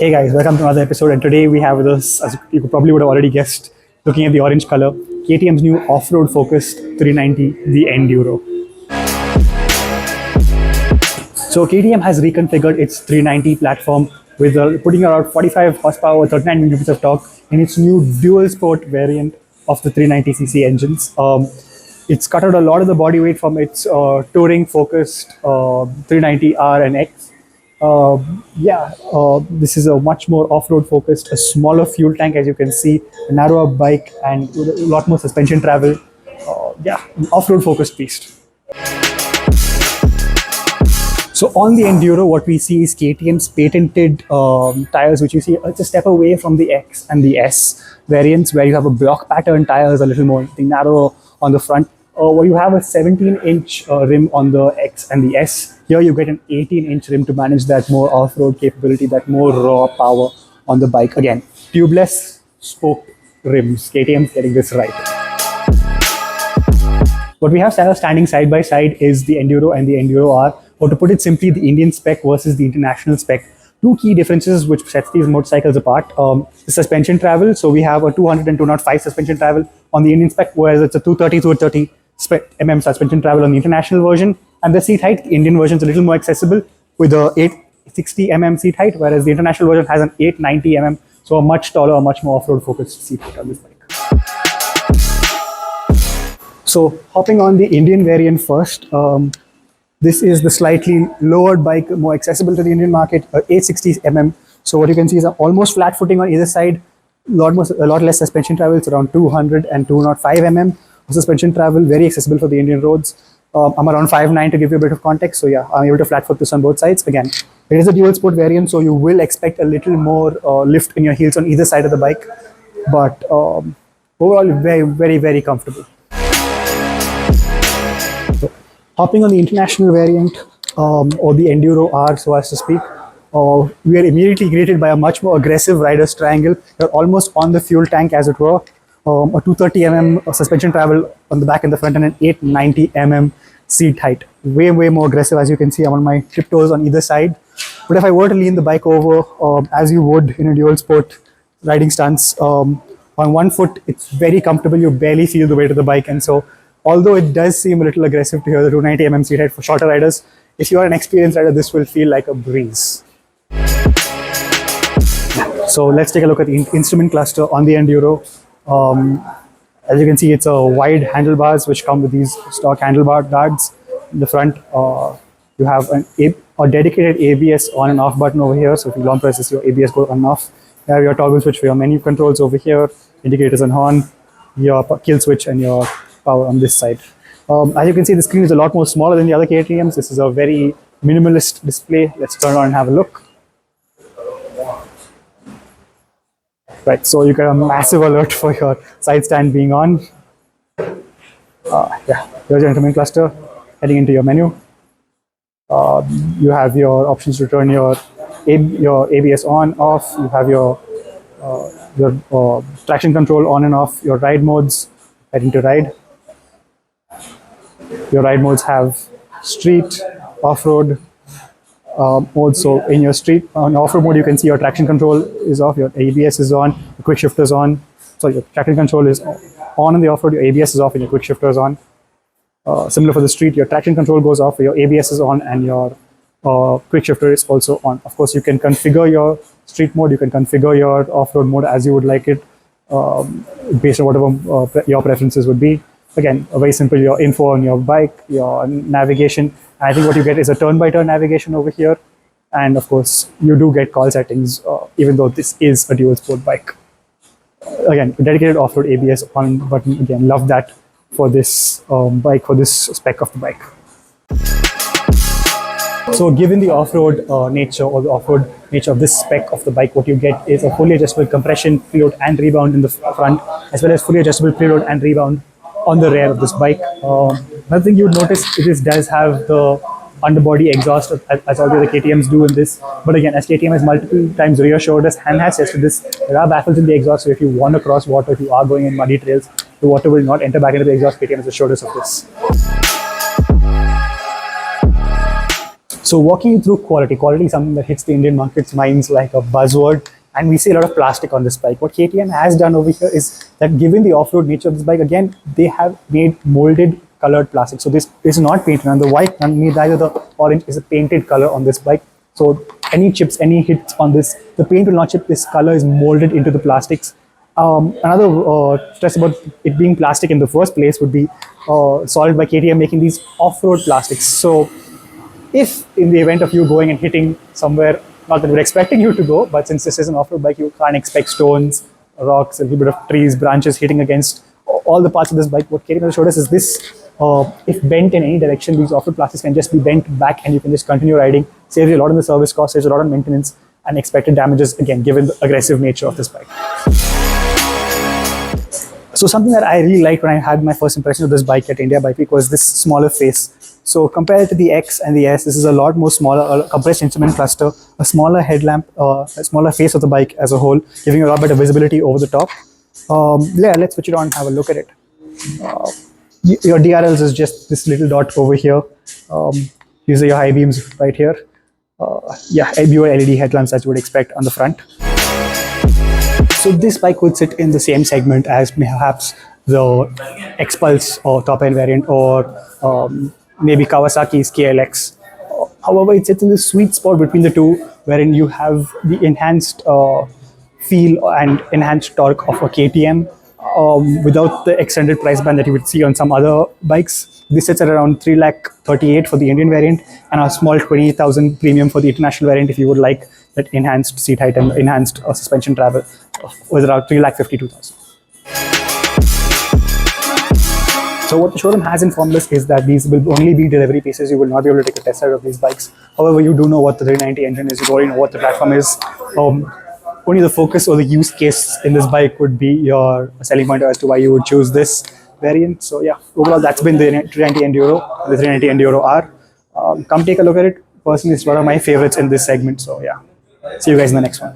Hey guys, welcome to another episode, and today we have with us, as you probably would have already guessed, looking at the orange color, KTM's new off-road focused 390, the Enduro. So KTM has reconfigured its 390 platform with putting around 45 horsepower, 39 Nm of torque in its new dual sport variant of the 390cc engines. It's cut out a lot of the body weight from its touring focused 390R and X. This is a much more off-road focused, a smaller fuel tank, as you can see, a narrower bike, and a lot more suspension travel. An off-road focused beast. So on the Enduro, what we see is KTM's patented tires, which you see it's a step away from the X and the S variants, where you have a block pattern tires, a little more narrower on the front. Where you have a 17-inch rim on the X and the S. Here you get an 18-inch rim to manage that more off-road capability, that more raw power on the bike. Again, tubeless spoke rims. KTM's getting this right. What we have standing side by side is the Enduro and the Enduro R, or to put it simply, the Indian spec versus the international spec. Two key differences which sets these motorcycles apart. The suspension travel. So we have a 200 and 205 suspension travel on the Indian spec, whereas it's a 230 230 suspension travel on the international version. And the seat height, the Indian version is a little more accessible with a 860 seat height, whereas the international version has an 890 so a much taller, a much more off-road focused seat height on this bike. So hopping on the Indian variant first, this is the slightly lowered bike, more accessible to the Indian market, 860 So what you can see is almost flat footing on either side, a lot less suspension travel. It's around 200 and 205 suspension travel, very accessible for the Indian roads. I'm around 5'9" to give you a bit of context. So yeah, I'm able to flat foot this on both sides. Again, it is a dual sport variant, so you will expect a little more lift in your heels on either side of the bike. But overall, very, very, very comfortable. So, hopping on the international variant, or the Enduro R, so as to speak, we are immediately greeted by a much more aggressive rider's triangle. You're almost on the fuel tank, as it were. A 230 suspension travel on the back and the front, and an 890 seat height. Way, way more aggressive. As you can see, I'm on my tiptoes on either side. But if I were to lean the bike over, as you would in a dual sport riding stance, on one foot, it's very comfortable. You barely feel the weight of the bike. And so, although it does seem a little aggressive to hear the 290 seat height for shorter riders, if you are an experienced rider, this will feel like a breeze. So let's take a look at the instrument cluster on the Enduro. As you can see, it's a wide handlebars which come with these stock handlebar guards. In the front, you have a dedicated ABS on and off button over here. So if you long press this, your ABS goes on and off. You have your toggle switch for your menu controls over here, indicators and horn, your kill switch and your power on this side. As you can see, the screen is a lot more smaller than the other KTMs. This is a very minimalist display. Let's turn on and have a look. Right, so you get a massive alert for your side stand being on. Here's your instrument cluster. Heading into your menu, you have your options to turn your ABS on, off. You have your traction control on and off. Your ride modes. Heading to ride. Your ride modes have street, off-road mode. So in your street, on off-road mode, you can see your traction control is off, your ABS is on, your quick shifter is on. So your traction control is on in the off-road, your ABS is off, and your quick shifter is on. Similar for the street, your traction control goes off, your ABS is on, and your quick shifter is also on. Of course, you can configure your street mode, you can configure your off-road mode as you would like it, based on whatever your preferences would be. Again, very simple, your info on your bike, your navigation. I think what you get is a turn-by-turn navigation over here. And of course, you do get call settings, even though this is a dual sport bike. Again, dedicated off-road ABS on button. Again, love that for this bike, for this spec of the bike. So given the off-road nature, or the off-road nature of this spec of the bike, what you get is a fully adjustable compression, preload and rebound in the front, as well as fully adjustable preload and rebound on the rear of this bike. Another thing you would notice, it does have the underbody exhaust, as all the other KTMs do in this. But again, as KTM has multiple times reassured us and has tested this, there are baffles in the exhaust. So if you want to cross water, if you are going in muddy trails, the water will not enter back into the exhaust. KTM has assured us of this. So walking you through quality, quality is something that hits the Indian market's minds like a buzzword, and we see a lot of plastic on this bike. What KTM has done over here is that given the off-road nature of this bike, again, they have made molded colored plastic. So this is not painted, and the white, and neither the orange is a painted color on this bike. So any chips, any hits on this, the paint will not chip. This color is molded into the plastics. Another stress about it being plastic in the first place would be solved by KTM making these off-road plastics. So if in the event of you going and hitting somewhere, not that we're expecting you to go, but since this is an off-road bike, you can't expect stones, rocks, a little bit of trees, branches hitting against all the parts of this bike. What KTM has showed us is this, if bent in any direction, these off-road plastics can just be bent back and you can just continue riding. Saves you a lot on the service cost, saves a lot on maintenance and expected damages, again, given the aggressive nature of this bike. So something that I really liked when I had my first impression of this bike at India Bike Week was this smaller face. So compared to the X and the S, this is a lot more smaller, a compressed instrument cluster, a smaller headlamp, a smaller face of the bike as a whole, giving you a lot better visibility over the top. Yeah, let's switch it on and have a look at it. Your DRLs is just this little dot over here. These are your high beams right here. Yeah, BOI LED headlamps as you would expect on the front. So this bike would sit in the same segment as perhaps the X-Pulse or top-end variant, or maybe Kawasaki's KLX. However, it sits in the sweet spot between the two, wherein you have the enhanced feel and enhanced torque of a KTM without the extended price band that you would see on some other bikes. This sits at around 3,38,000 for the Indian variant and a small 20,000 premium for the international variant if you would like that enhanced seat height and enhanced suspension travel, was around 3,52,000. So what the showroom has informed us is that these will only be delivery pieces. You will not be able to take a test ride of these bikes. However, you do know what the 390 engine is, you already know what the platform is. Only the focus or the use case in this bike would be your selling point as to why you would choose this variant. So yeah, overall that's been the 390 Enduro, the 390 Enduro R. Come take a look at it. Personally, it's one of my favorites in this segment. So yeah, see you guys in the next one.